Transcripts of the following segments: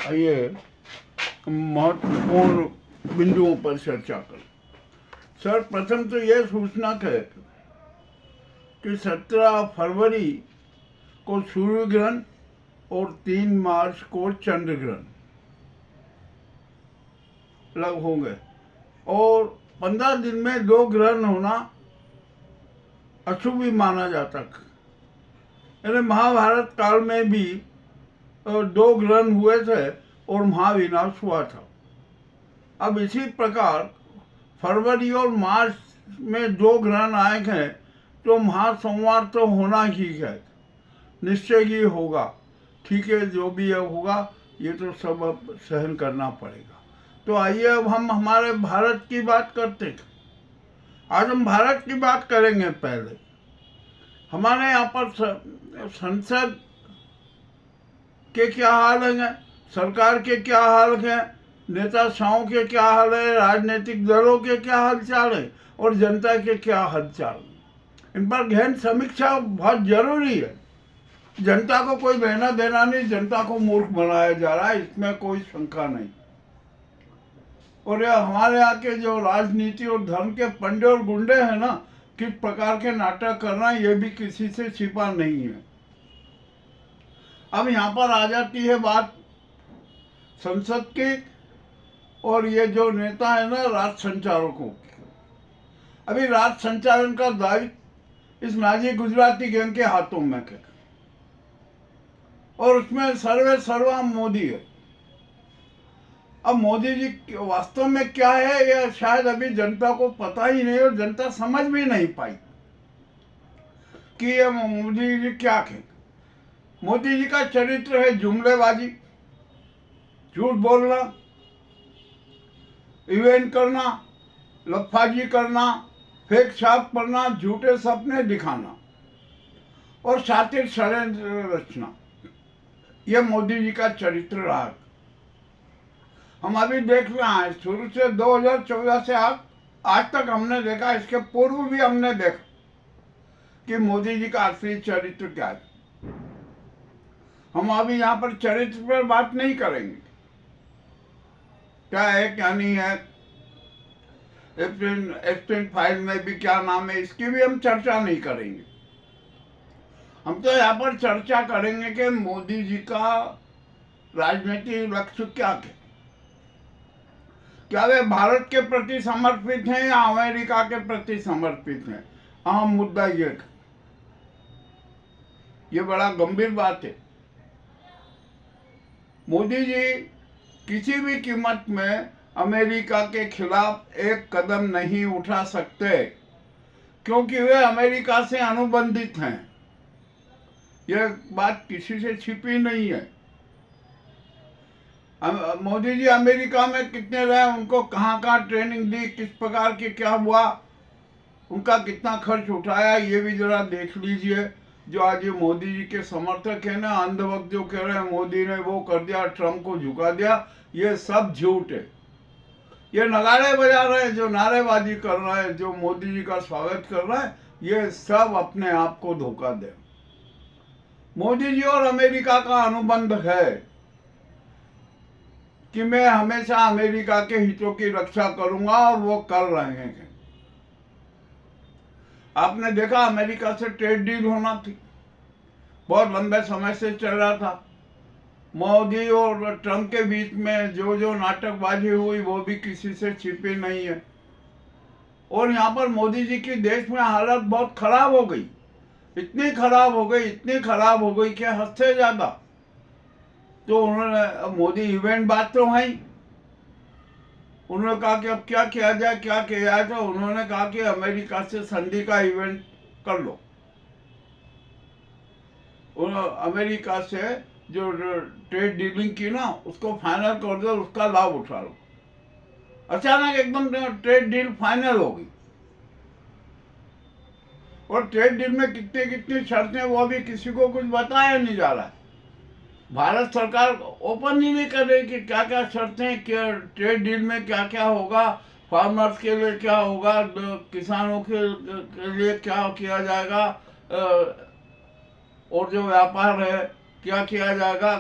आइए महत्वपूर्ण बिंदुओं पर चर्चा करें। सर, प्रथम तो यह सूचना है कि 17 फरवरी को सूर्य ग्रहण और 3 मार्च को चंद्र ग्रहण लग होंगे और 15 दिन में 2 ग्रहण होना अशुभ भी माना जाता है। यानी महाभारत काल में भी 2 ग्रहण हुए थे और महाविनाश हुआ था। अब इसी प्रकार फरवरी और मार्च में 2 ग्रहण आए हैं तो महासंवार तो होना ही है, निश्चय ही होगा। ठीक है, जो भी होगा ये तो सब अब सहन करना पड़ेगा। तो आइए अब हम हमारे भारत की बात करते हैं। आज हम भारत की बात करेंगे। पहले हमारे यहाँ पर संसद के क्या हाल हैं, सरकार के क्या हाल हैं, नेताओं के क्या हाल है, राजनीतिक दलों के क्या हालचाल है और जनता के क्या हालचाल है, इन पर गहन समीक्षा बहुत जरूरी है। जनता को कोई लेना देना नहीं, जनता को मूर्ख बनाया जा रहा है, इसमें कोई शंका नहीं। और यह हमारे यहाँ के जो राजनीति और धर्म के पंडे और गुंडे हैं ना, किस प्रकार के नाटक करना, ये भी किसी से छिपा नहीं है। अब यहाँ पर आ जाती है बात संसद की और ये जो नेता है ना राज संचालकों की। अभी राज संचालन का दायित्व इस नाजी गुजराती गैंग के हाथों में है और उसमें सर्वे सर्वा मोदी है। अब मोदी जी वास्तव में क्या है यह शायद अभी जनता को पता ही नहीं और जनता समझ भी नहीं पाई कि ये मोदी जी क्या है। मोदी जी का चरित्र है जुमलेबाजी, झूठ बोलना, इवेंट करना, लफाजी करना, फेक छाप करना, झूठे सपने दिखाना और शातिर षड्यंत्र रचना। यह मोदी जी का चरित्र रहा। हम अभी देख रहे हैं शुरू से 2014 से आज तक हमने देखा, इसके पूर्व भी हमने देखा कि मोदी जी का असली चरित्र क्या है। हम अभी यहाँ पर चरित्र पर बात नहीं करेंगे, क्या है क्या नहीं है, एप्स्टाइन फाइल में भी क्या नाम है, इसकी भी हम चर्चा नहीं करेंगे। हम तो यहाँ पर चर्चा करेंगे कि मोदी जी का राजनीतिक लक्ष्य क्या है। क्या वे भारत के प्रति समर्पित हैं या अमेरिका के प्रति समर्पित हैं? अहम मुद्दा ये बड़ा गंभीर बात है। मोदी जी किसी भी कीमत में अमेरिका के खिलाफ एक कदम नहीं उठा सकते क्योंकि वे अमेरिका से अनुबंधित हैं। यह बात किसी से छिपी नहीं है। मोदी जी अमेरिका में कितने रहे, उनको कहाँ कहाँ ट्रेनिंग दी, किस प्रकार के क्या हुआ, उनका कितना खर्च उठाया, ये भी जरा देख लीजिए। जो आज ये मोदी जी के समर्थक है ना, अंधभक्त जो कह रहे हैं मोदी ने वो कर दिया, ट्रम्प को झुका दिया, ये सब झूठ है। ये नगाड़े बजा रहे हैं, जो नारेबाजी कर रहे हैं, जो मोदी जी का स्वागत कर रहे हैं, ये सब अपने आप को धोखा दे। मोदी जी और अमेरिका का अनुबंध है कि मैं हमेशा अमेरिका के हितों की रक्षा करूंगा और वो कर रहे हैं। आपने देखा अमेरिका से ट्रेड डील होना थी, बहुत लंबे समय से चल रहा था। मोदी और ट्रम्प के बीच में जो जो नाटकबाजी हुई वो भी किसी से छिपी नहीं है। और यहाँ पर मोदी जी की देश में हालत बहुत खराब हो गई, इतनी खराब हो गई, इतनी खराब हो गई कि हद से ज्यादा। तो उन्होंने मोदी इवेंट बात तो है ही, उन्होंने कहा कि अब क्या किया जाए, क्या किया जाए। तो उन्होंने कहा कि अमेरिका से संधि का इवेंट कर लो, अमेरिका से जो ट्रेड डीलिंग की ना उसको फाइनल कर दो, उसका लाभ उठा लो। अचानक एकदम ट्रेड डील फाइनल हो गई और ट्रेड डील में कितनी कितनी शर्तें वो भी किसी को कुछ बताया नहीं जा रहा है। भारत सरकार ओपन ही नहीं कर रही कि क्या क्या शर्तें, क्या ट्रेड डील में क्या क्या होगा, फार्मर्स के लिए क्या होगा, किसानों के लिए क्या किया जाएगा, और जो व्यापार है क्या किया जाएगा,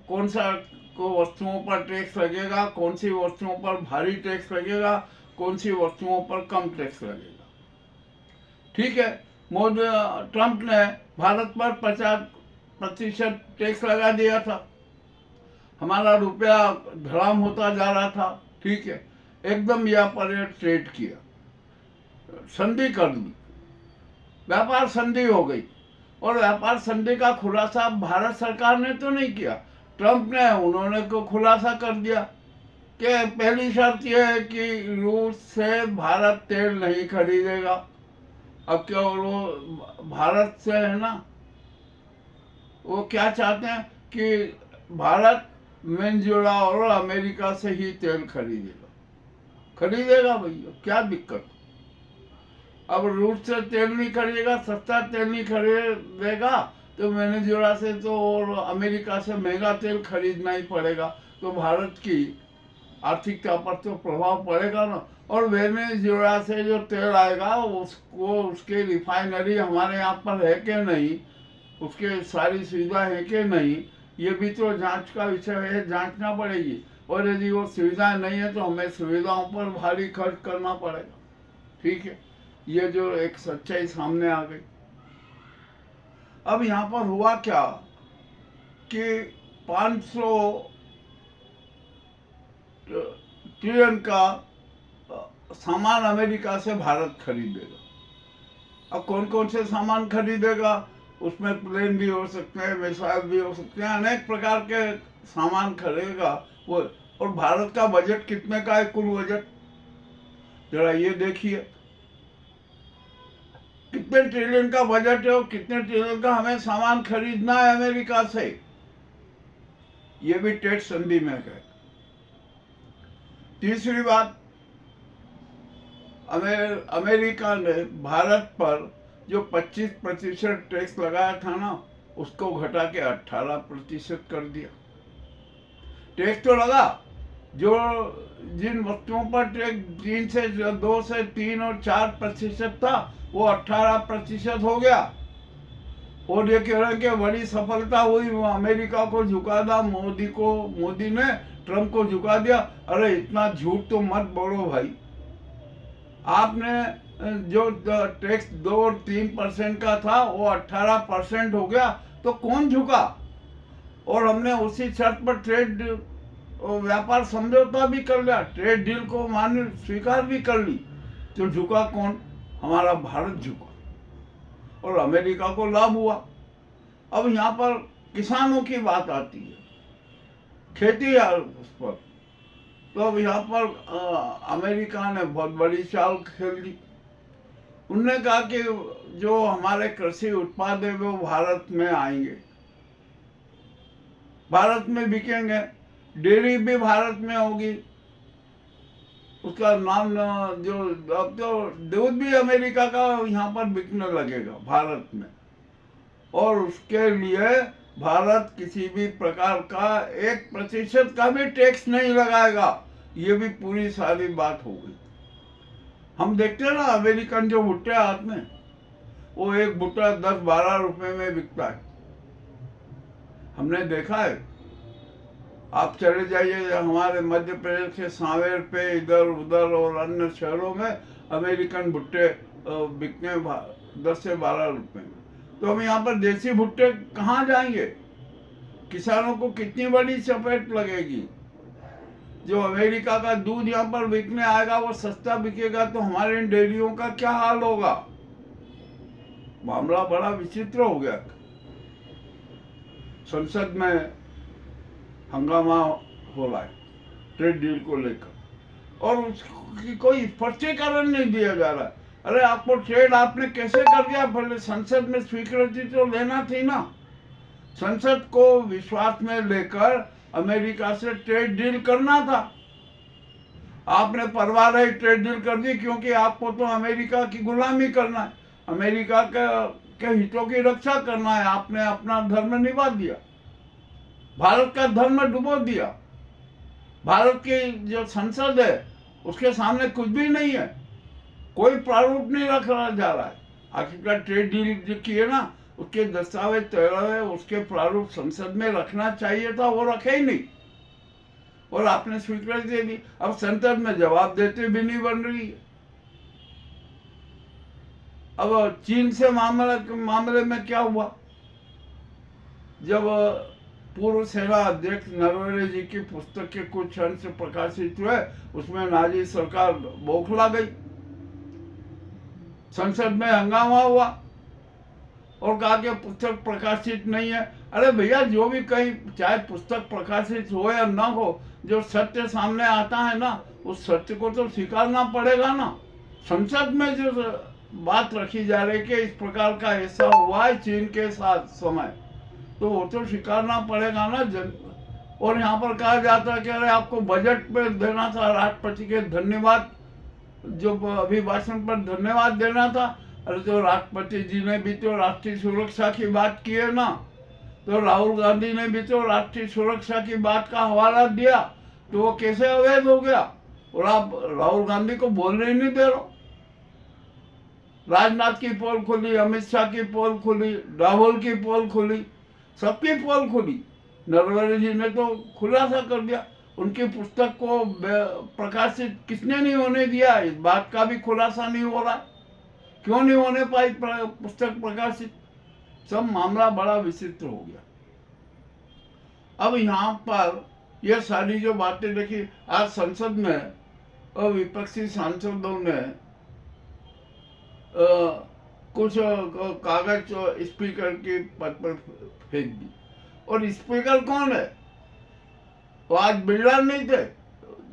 कौन सा को वस्तुओं पर टैक्स लगेगा, कौन सी वस्तुओं पर भारी टैक्स लगेगा, कौन सी वस्तुओं पर कम टैक्स लगेगा। ठीक है, मोदी ट्रंप ने भारत पर 50% टैक्स लगा दिया था, हमारा रुपया धड़ाम होता जा रहा था। ठीक है, एकदम यहाँ पर ट्रेड किया, संधि कर दी, व्यापार संधि हो गई। और व्यापार संधि का खुलासा भारत सरकार ने तो नहीं किया, ट्रंप ने, उन्होंने को खुलासा कर दिया कि पहली शर्त यह है कि रूस से भारत तेल नहीं खरीदेगा। अब क्या वो भारत से है ना, वो क्या चाहते हैं कि भारत वेनेजुएला और अमेरिका से ही तेल खरीदेगा भैया, क्या दिक्कत। अब रूस से तेल नहीं खरीदेगा, सस्ता तेल नहीं खरीदेगा, तो वेनेजुएला से तो और अमेरिका से महंगा तेल खरीदना ही पड़ेगा। तो भारत की आर्थिकता पर तो प्रभाव पड़ेगा ना। और वेनेजुएला से जो तेल आएगा उसको, उसके रिफाइनरी हमारे यहाँ पर है कि नहीं, उसके सारी सुविधा है कि नहीं, ये भी तो जांच का विषय है, जांचना पड़ेगी। और यदि वो सुविधाएं नहीं है तो हमें सुविधाओं पर भारी खर्च करना पड़ेगा। ठीक है, ये जो एक सच्चाई सामने आ गई। अब यहाँ पर हुआ क्या कि 500 ट्रिलियन का सामान अमेरिका से भारत खरीदेगा। अब कौन कौन से सामान खरीदेगा, उसमें प्लेन भी हो सकते हैं, मिसाइल भी हो सकते हैं, अनेक प्रकार के सामान खरीदेगा वो। और भारत का बजट कितने का है, कुल बजट जरा ये देखिए, कितने ट्रिलियन का बजट है और कितने ट्रिलियन का हमें सामान खरीदना है अमेरिका से, ये भी टैक्स संधि में है। तीसरी बात, अमेरिका ने भारत पर जो 25% टैक्स लगाया था ना, उसको घटा के 18% कर दिया। टैक्स तो लगा, जो जिन वस्तुओं पर टैक्स 2 से 3 और 4% था, वो 18% हो गया। और ये कह रहे हैं कि बड़ी सफलता हुई, वो अमेरिका को झुका दिया, मोदी ने ट्रंप को झुका दिया। अरे इतना झूठ तो मत बोलो भाई। आपने जो टैक्स 2 और 3% का था वो 18% हो गया, तो कौन झुका। और हमने उसी शर्त पर ट्रेड व्यापार समझौता भी कर लिया, ट्रेड डील को स्वीकार भी कर ली, तो झुका कौन, हमारा भारत झुका और अमेरिका को लाभ हुआ। अब यहाँ पर किसानों की बात आती है, खेती उस पर, तो अब यहाँ पर अमेरिका ने बहुत बड़ी चाल खेल ली। उनने कहा कि जो हमारे कृषि उत्पाद है वो भारत में आएंगे, भारत में बिकेंगे, डेयरी भी भारत में होगी, उसका नाम जो अब तो दूध भी अमेरिका का यहाँ पर बिकने लगेगा भारत में। और उसके लिए भारत किसी भी प्रकार का 1% का भी टैक्स नहीं लगाएगा, ये भी पूरी सारी बात हो गई। हम देखते हैं ना, अमेरिकन जो भुट्टे आते हैं, वो एक भुट्टा 10-12 रुपए में बिकता है, हमने देखा है। आप चले जाइए हमारे मध्य प्रदेश के सांवेर पे, इधर उधर और अन्य शहरों में अमेरिकन भुट्टे बिकने 10 से 12 रुपए में। तो हम यहाँ पर देसी भुट्टे कहाँ जाएंगे, किसानों को कितनी बड़ी चपेट लगेगी। जो अमेरिका का दूध यहाँ पर बिकने आएगा वो सस्ता बिकेगा, तो हमारे इन डेयरियों का क्या हाल होगा। मामला बड़ा विचित्र हो गया। संसद में हंगामा हो रहा है ट्रेड डील को लेकर, और उसकी कोई स्पष्टीकरण नहीं दिया जा रहा है। अरे आपको ट्रेड आपने कैसे कर दिया, पहले संसद में स्वीकृति तो लेना थी ना। संसद को विश्वास में लेकर अमेरिका से ट्रेड डील करना था। आपने परवाह रही ट्रेड डील कर दी, क्योंकि आपको तो अमेरिका की गुलामी करना है, अमेरिका के हितों की रक्षा करना है। आपने अपना धर्म निभा दिया, भारत का धर्म डुबो दिया। भारत की जो संसद है उसके सामने कुछ भी नहीं है, कोई प्रारूप नहीं रखा जा रहा है। आखिरकार ट्रेड डील जो किए ना, उसके दस्तावेज तैयार है, उसके प्रारूप संसद में रखना चाहिए था, वो रखे ही नहीं। और आपने स्वीकृति दे दी। अब संसद में जवाब देते भी नहीं बन रही है। अब चीन से मामले में क्या हुआ, जब पूर्व सेना अध्यक्ष नरवणे जी की पुस्तक के कुछ अंश प्रकाशित हुए, उसमें नाजी सरकार बौखला गई, संसद में हंगामा हुआ और कहा कि पुस्तक प्रकाशित नहीं है। अरे भैया, जो भी कहीं चाहे पुस्तक प्रकाशित हो या ना हो, जो सत्य सामने आता है ना, उस सत्य को तो स्वीकारना पड़ेगा ना। संसद में जो बात रखी जा रही कि इस प्रकार का ऐसा हुआ है चीन के साथ समय, तो वो तो स्वीकारना पड़ेगा ना। और यहाँ पर कहा जाता है कि अरे आपको बजट पे देना था, राष्ट्रपति के धन्यवाद, जो अभिभाषण पर धन्यवाद देना था। अरे तो राष्ट्रपति जी ने भी तो राष्ट्रीय सुरक्षा की बात की है ना, तो राहुल गांधी ने भी तो राष्ट्रीय सुरक्षा की बात का हवाला दिया, तो वो कैसे अवैध हो गया? और आप राहुल गांधी को बोलने ही नहीं दे रहे। राजनाथ की पोल खुली, अमित शाह की पोल खुली, राहुल की पोल खुली, सबकी पोल खुली। नरवणे जी ने तो खुलासा कर दिया। उनकी पुस्तक को प्रकाशित किसने नहीं होने दिया, इस बात का भी खुलासा नहीं हो रहा। क्यों नहीं होने पाई पुस्तक प्रकाशित? सब मामला बड़ा विचित्र हो गया। अब यहाँ पर यह सारी जो बातें देखी, आज संसद में विपक्षी सांसदों ने कुछ कागज स्पीकर के पद पर फेंक दी। और स्पीकर कौन है? वो आज बिल्डर नहीं थे,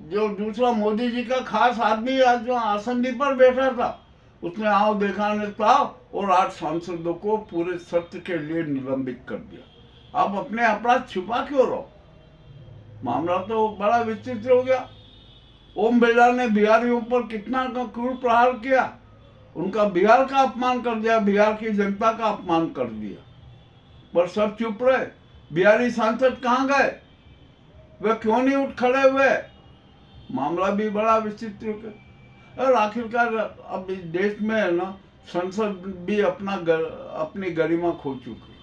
जो दूसरा मोदी जी का खास आदमी आज जो आसंदी पर बैठा था, उसने आओ देखाने था और 8 सांसदों को पूरे सत्र के लिए निलंबित कर दिया। आप अपने अपराध छुपा क्यों रहो? मामला तो बड़ा विचित्र हो गया। ओम बिरला ने बिहारियों पर कितना क्रूर प्रहार किया, उनका बिहार का अपमान कर दिया, बिहार की जनता का अपमान कर दिया, पर सब चुप रहे। बिहारी सांसद कहाँ गए? वे क्यों नहीं उठ खड़े हुए? मामला भी बड़ा विचित्र हो गया। और आखिरकार अब इस देश में है ना, संसद भी अपनी गरिमा खो चुकी,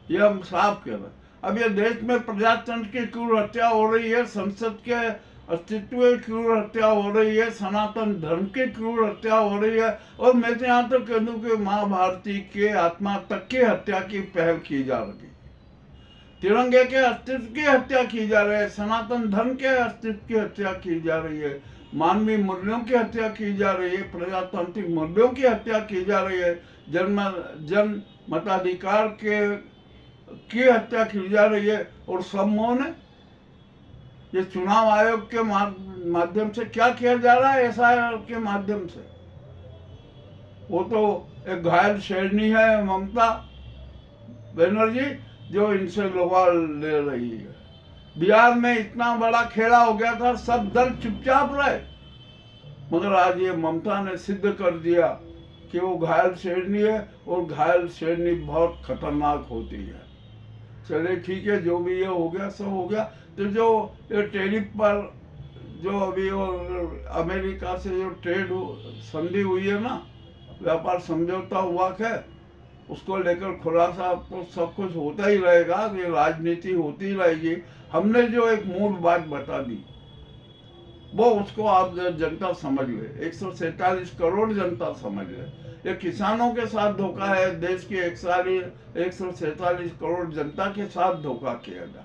यह हम साफ कह रहे। अब ये देश में प्रजातंत्र की क्रूर हत्या हो रही है, संसद के अस्तित्व की क्रूर हत्या हो रही है, सनातन धर्म की क्रूर हत्या हो रही है, और मैं तो यहाँ तो कह दूँ कि माँ भारती के आत्मा तक की हत्या की पहल की जा रही है। तिरंगे के अस्तित्व की हत्या की जा रही है, सनातन धर्म के अस्तित्व की हत्या की जा रही है, मानवीय मूल्यों की हत्या की जा रही है, प्रजातांत्रिक मूल्यों की हत्या की जा रही है, जन मताधिकार की हत्या की जा रही है। और सब मौन है। ये चुनाव आयोग के माध्यम से क्या किया जा रहा है? एसआईआर के माध्यम से। वो तो एक घायल शेरनी है ममता बनर्जी, जो इनसे लोहा ले रही है। बिहार में इतना बड़ा खेला हो गया था, सब दल चुपचाप रहे, मगर आज ये ममता ने सिद्ध कर दिया कि वो घायल शेरनी है, और घायल शेरनी बहुत खतरनाक होती है। चले ठीक है, जो भी ये हो गया सब हो गया। तो जो ये टैरिफ पर जो अभी और अमेरिका से जो ट्रेड संधि हुई है ना, व्यापार समझौता हुआ है, उसको लेकर खुलासा तो सब कुछ होता ही रहेगा, ये राजनीति होती ही रहेगी। हमने जो एक मूल बात बता दी, वो उसको आप जनता समझ ले, 147 करोड़ जनता समझ ले। ये किसानों के साथ धोखा है, देश की 147 करोड़ जनता के साथ धोखा किया गया।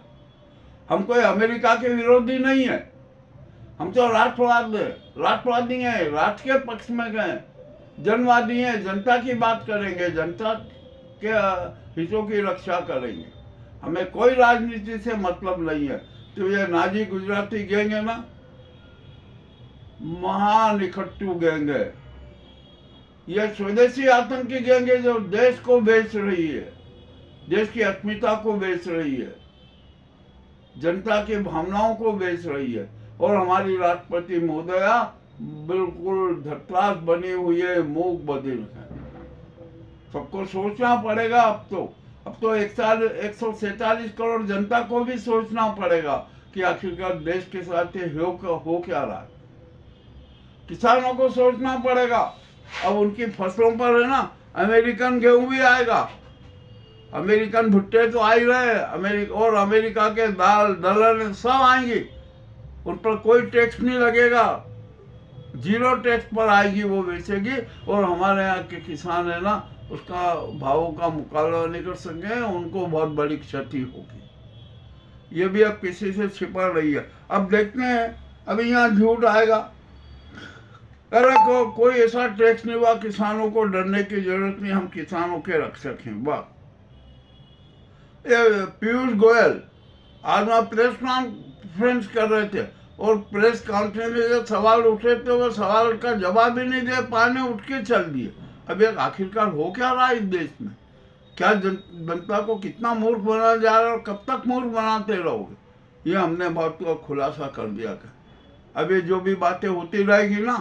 हम कोई अमेरिका के विरोधी नहीं है, हम तो राष्ट्रवादी हैं, राष्ट्र के पक्ष में गए, जनवादी हैं, जनता की बात करेंगे, जनता के हितों की रक्षा करेंगे, हमें कोई राजनीति से मतलब नहीं है। तो ये नाजी गुजराती गैंग है ना, महानिकट्टू गैंग है, यह स्वदेशी आतंकी गैंग है, जो देश को बेच रही है, देश की अस्मिता को बेच रही है, जनता की भावनाओं को बेच रही है। और हमारी राष्ट्रपति महोदया बिल्कुल धतरास बनी हुई है, मूक बधिर है। सबको सोचना पड़ेगा। अब तो 147 करोड़ जनता को भी सोचना पड़ेगा कि आखिरकार देश के साथ हो क्या रहा है। किसानों को सोचना पड़ेगा। अब उनकी फसलों पर है ना, अमेरिकन गेहूं भी आएगा, अमेरिकन भुट्टे तो आ ही रहे, अमेरिका के दाल दलहन सब आएंगी, उन पर कोई टैक्स नहीं लगेगा, 0 टैक्स पर आएगी, वो बेचेगी। और हमारे यहाँ के किसान है ना, उसका भावों का मुकाबला नहीं कर सकेंगे, उनको बहुत बड़ी क्षति होगी। ये भी अब किसी से छिपा रही है। अब देखते हैं, अभी यहाँ झूठ आएगा, अरे कोई ऐसा टैक्स नहीं हुआ, किसानों को डरने की जरूरत नहीं, हम किसानों के रक्षक हैं। वाह! ये पीयूष गोयल आज वहाँ प्रेस कॉन्फ्रेंस कर रहे थे, और प्रेस कॉन्फ्रेंस में जो सवाल उठे थे वो सवाल का जवाब ही नहीं दे पाने, उठ के चल दिए। अब एक आखिरकार हो क्या रहा है इस देश में? क्या जनता को कितना मूर्ख बनाया जा रहा है, और कब तक मूर्ख बनाते रहोगे? ये हमने बहुत खुलासा कर दिया। अब ये जो भी बातें होती रहेगी ना,